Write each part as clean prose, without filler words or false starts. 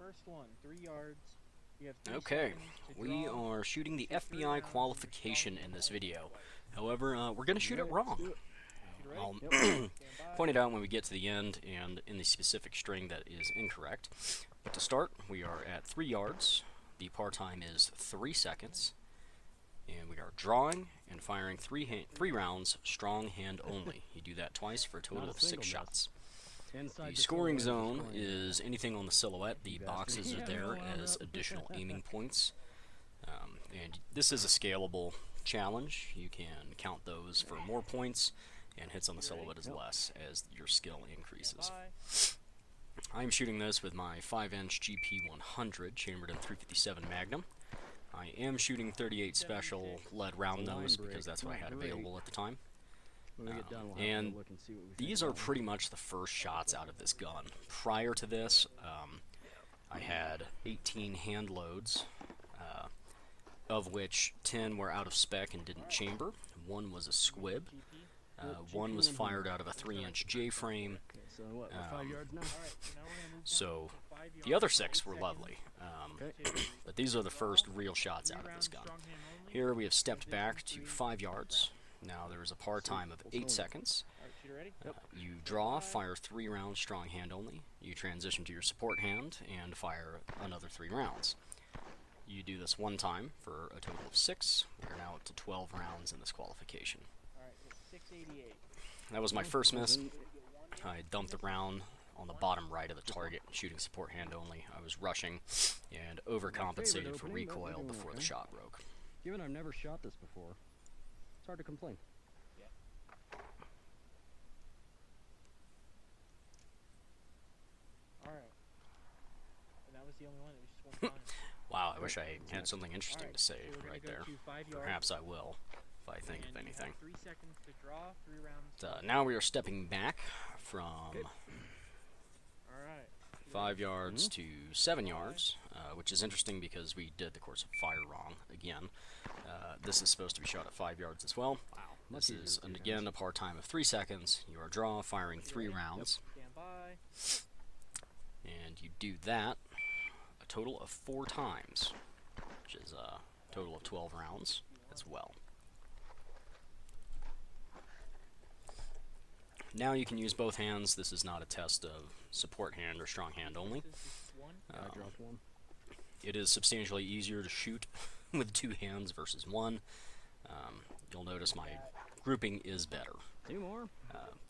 First one, 3 yards. You have 3 Okay, seconds to we draw. are shooting the Shoot 3 FBI rounds with your qualification strong in hand this only video. twice. However, we're going to shoot it wrong. Shoot it ready? I'll Yep. Stand point by. it out when we get to the end and in the specific string that is incorrect. But to start, we are at 3 yards. The par time is 3 seconds. And we are drawing and firing three rounds, strong hand only. You do that twice for a total of 6 shots. The scoring zone is anything on the silhouette. The boxes are there as additional aiming points. And this is a scalable challenge. You can count those for more points, and hits on the silhouette is less as your skill increases. I'm shooting this with my 5-inch Gp100 chambered in 357 Magnum. I am shooting 38 special lead round nose because that's what I had available at the time. And these are pretty much the first shots out of this gun. Prior to this, I had 18 hand loads, of which 10 were out of spec and didn't chamber. 1 was a squib. 1 was fired out of a 3-inch J-frame. So the other 6 were lovely. But these are the first real shots out of this gun. Here we have stepped back to 5 yards. Now there is a par time of 8 seconds. You draw, fire 3 rounds, strong hand only. You transition to your support hand and fire another 3 rounds. You do this one time for a total of 6. We are now up to 12 rounds in this qualification. That was my first miss. I dumped the round on the bottom right of the target, shooting support hand only. I was rushing and overcompensated for recoil before the shot broke. Given I've never shot this before, it's hard to complain. Alright. And that was the only one. It was just one time. Wow, I wish I had something interesting to say right there. Perhaps I will, if I think of anything. 3 seconds to draw, 3 rounds. Now we are stepping back from 5 yards to 7 yards, which is interesting because we did the course of fire wrong again. This is supposed to be shot at 5 yards as well. This is, and again, a par time of 3 seconds. You are draw, firing 3 rounds. And you do that a total of 4 times, which is a total of 12 rounds as well. Now you can use both hands. This is not a test of support hand or strong hand only. It is substantially easier to shoot with 2 hands versus 1. You'll notice my grouping is better. 2 more.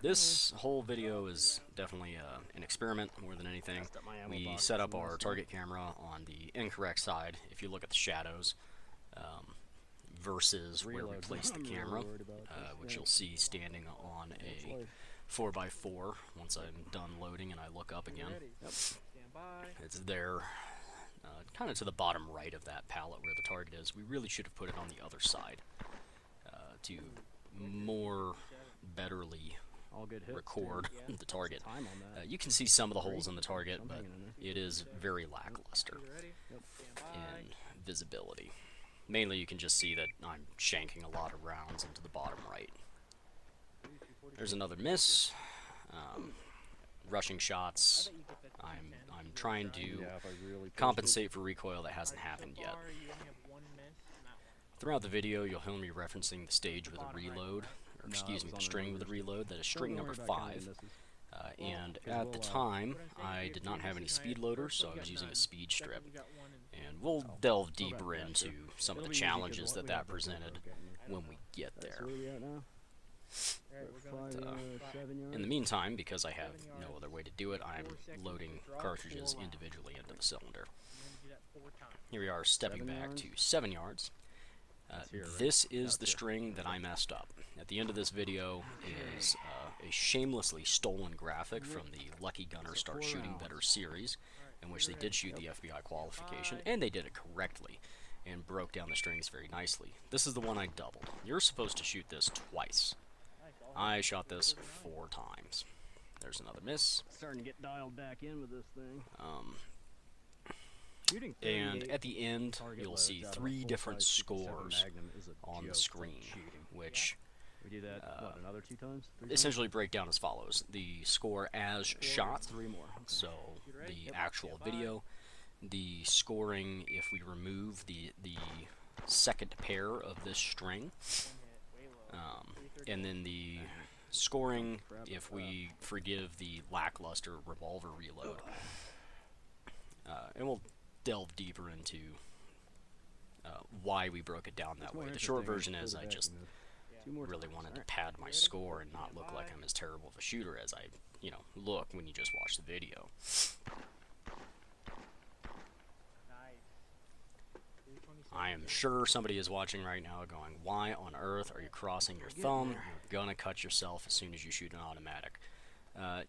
This whole video is definitely an experiment more than anything. We set up our target camera on the incorrect side. If you look at the shadows versus where we place the camera, which you'll see standing on a 4x4 once I'm done loading and I look up again. It's there, kind of to the bottom right of that palette where the target is. We really should have put it on the other side to more betterly record the target. You can see some of the holes in the target, but it is very lackluster in visibility. Mainly you can just see that I'm shanking a lot of rounds into the bottom right. There's another miss. Rushing shots. I'm trying to compensate for recoil that hasn't happened yet. Throughout the video, you'll hear me referencing the stage with a reload, or excuse me, the string with a reload. That is string number 5. And at the time, I did not have any speed loaders, so I was using a speed strip. And we'll delve deeper into some of the challenges that presented when we get there. In the meantime, because I have no other way to do it, I'm loading cartridges individually into the cylinder. Here we are stepping back to 7 yards. This is the string that I messed up. At the end of this video is a shamelessly stolen graphic from the Lucky Gunner Start Shooting Better series, in which they did shoot the FBI qualification, and they did it correctly, and broke down the strings very nicely. This is the one I doubled. You're supposed to shoot this twice. I shot this 4 times. There's another miss. Starting to get dialed back in with this thing. And at the end, you'll see 3 different scores on the screen, which essentially break down as follows. The score as shot, so the actual video, the scoring if we remove the second pair of this string, One hit, way low. and then the scoring if we forgive the lackluster revolver reload. And we'll delve deeper into why we broke it down that way. The short version is I just really wanted to pad my score and not look like I'm as terrible of a shooter as I, look when you just watch the video. Nice. 327. I am sure somebody is watching right now going, why on earth are you crossing your thumb? You're gonna cut yourself as soon as you shoot an automatic.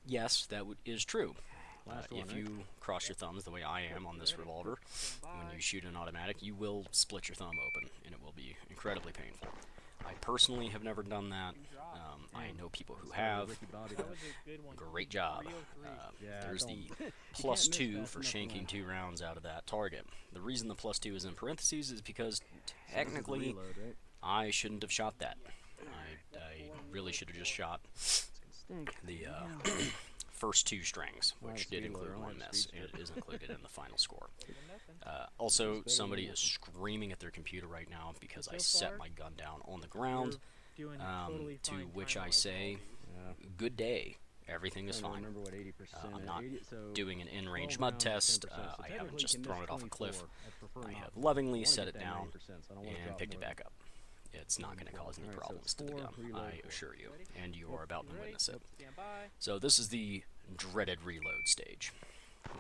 Yes, that is true. If you cross your thumbs the way I am on this revolver, when you shoot an automatic, you will split your thumb open, and it will be incredibly painful. I personally have never done that. I know people who have. That was a good one. Great job. 303. There's the +2 for shanking 2 rounds out of that target. The reason the +2 is in parentheses is because technically I shouldn't have shot that. I really should have just shot the first 2 strings, which did include 1 miss, and it is included in the final score. Also, somebody is screaming at their computer right now because I set my gun down on the ground, Doing totally to fine which I time-wise say, quality. good day, everything is fine. I'm not doing an in-range mud test, I haven't just thrown it off a cliff. I have lovingly set it down and picked it back up. It's not going to cause any problems to the gun, I assure you, and you are about to witness it. Stand by. So this is the dreaded reload stage,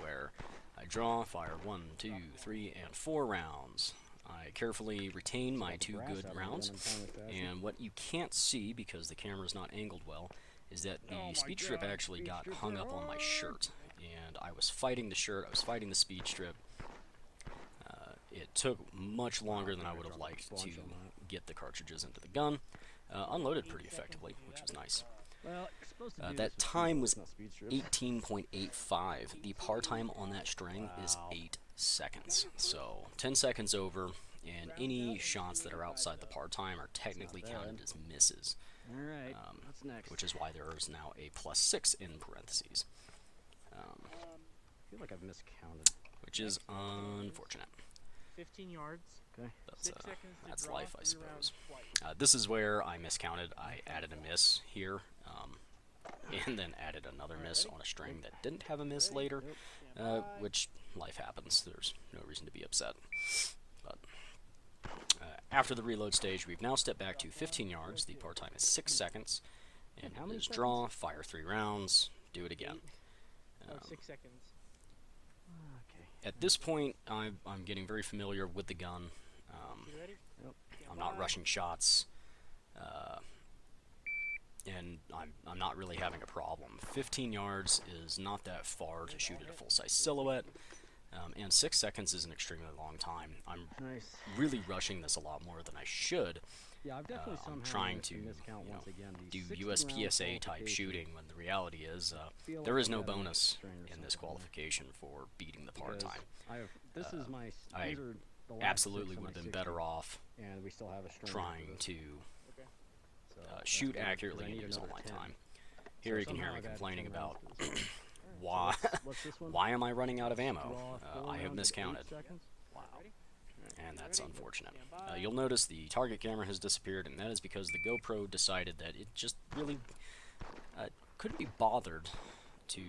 where I draw, fire 1, 2, 3, and 4 rounds. I carefully retain my 2 good rounds, and what you can't see, because the camera's not angled well, is that the speed strip actually got hung up on my shirt, and I was fighting the shirt, I was fighting the speed strip. It took much longer than I would have liked to get the cartridges into the gun. Unloaded pretty effectively, which was nice. That time was 18.85. The par time on that string is 8 seconds. So 10 seconds over, and any shots that are outside the par time are technically counted as misses. Alright, what's next? Which is why there is now a +6 in parentheses. I feel like I've miscounted. Which is unfortunate. 15 yards. Okay. 6 seconds to That's draw, life, I 3 rounds suppose. twice. This is where I miscounted. I added a miss here, and then added another miss on a string that didn't have a miss later, which life happens. There's no reason to be upset. But after the reload stage, we've now stepped back to 15 yards. The par time is 6 seconds, and how it many is draw, fire 3 rounds, do it again. 6 seconds. Okay. At this point, I'm getting very familiar with the gun. You ready? I'm not rushing shots, and I'm not really having a problem. 15 yards is not that far to shoot at a full-size silhouette, and 6 seconds is an extremely long time. I'm really rushing this a lot more than I should. Yeah, I've definitely I'm somehow trying managed to miscount you know, once again. do These 60 round USPSA type shooting when the reality is feel there like is I no got a bonus string or in this something. qualification for beating the par Because time. this is my. I these are the last Absolutely 6 of would have my been 60, better off and we still have a string trying after this, to so that's shoot good, 'cause accurately I and need use all another my 10. time. Here So you can hear somehow me I've added complaining 10 rounds about to this. why What's this one? why am I running out of ammo? Draw 4 I have rounds in 8 miscounted, seconds? Wow. and that's unfortunate. You'll notice the target camera has disappeared, and that is because the GoPro decided that it just really couldn't be bothered to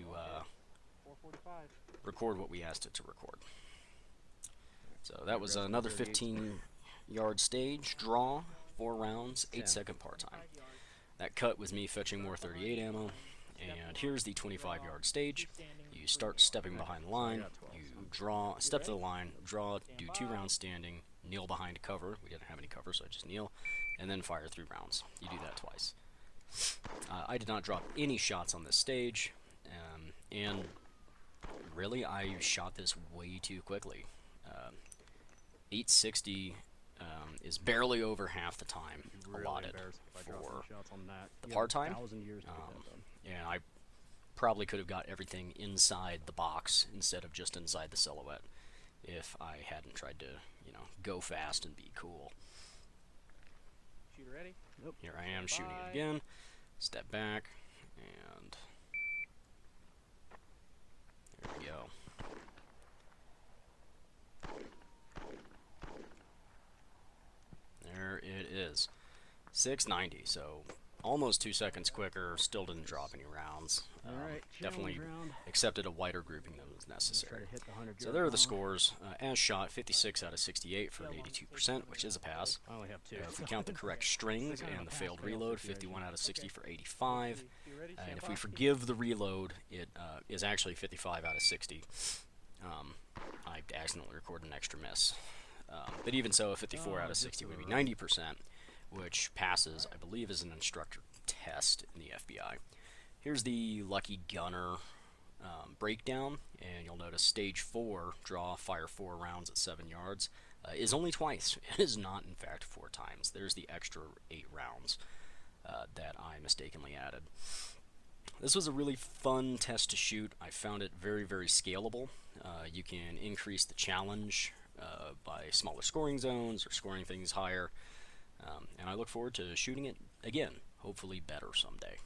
445. record what we asked it to record. So that was another 15-yard stage, draw, 4 rounds, 8-second par time. That cut was me fetching more 38 ammo, and here's the 25-yard stage. You start stepping behind the line, you draw, step to the line, draw, do 2 rounds standing, kneel behind cover. We didn't have any cover, so I just kneel, and then fire 3 rounds. You do that twice. I did not drop any shots on this stage, and really, I shot this way too quickly. 860 is barely over half the time allotted for the par time, and I probably could have got everything inside the box instead of just inside the silhouette if I hadn't tried to, go fast and be cool. Shooter ready? Nope. Here I am shooting it again. Step back, and there we go. is. 690, so almost 2 seconds quicker, still didn't drop any rounds. Alright, Definitely challenge round. accepted a wider grouping than was necessary. Try to hit the 100 So there are the scores. As shot, 56 out of 68 for an 82%, which is a pass. I only have 2. If we count the correct strings and the failed reload, 51 out of 60 for 85. And if we forgive the reload, it is actually 55 out of 60. I accidentally recorded an extra miss. But even so, a 54 out of 60 would be 90%, which passes, I believe, as an instructor test in the FBI. Here's the Lucky Gunner breakdown, and you'll notice stage 4, draw, fire 4 rounds at 7 yards, is only twice. It is not, in fact, 4 times. There's the extra 8 rounds that I mistakenly added. This was a really fun test to shoot. I found it very, very scalable. You can increase the challenge by smaller scoring zones or scoring things higher. And I look forward to shooting it again, hopefully better someday.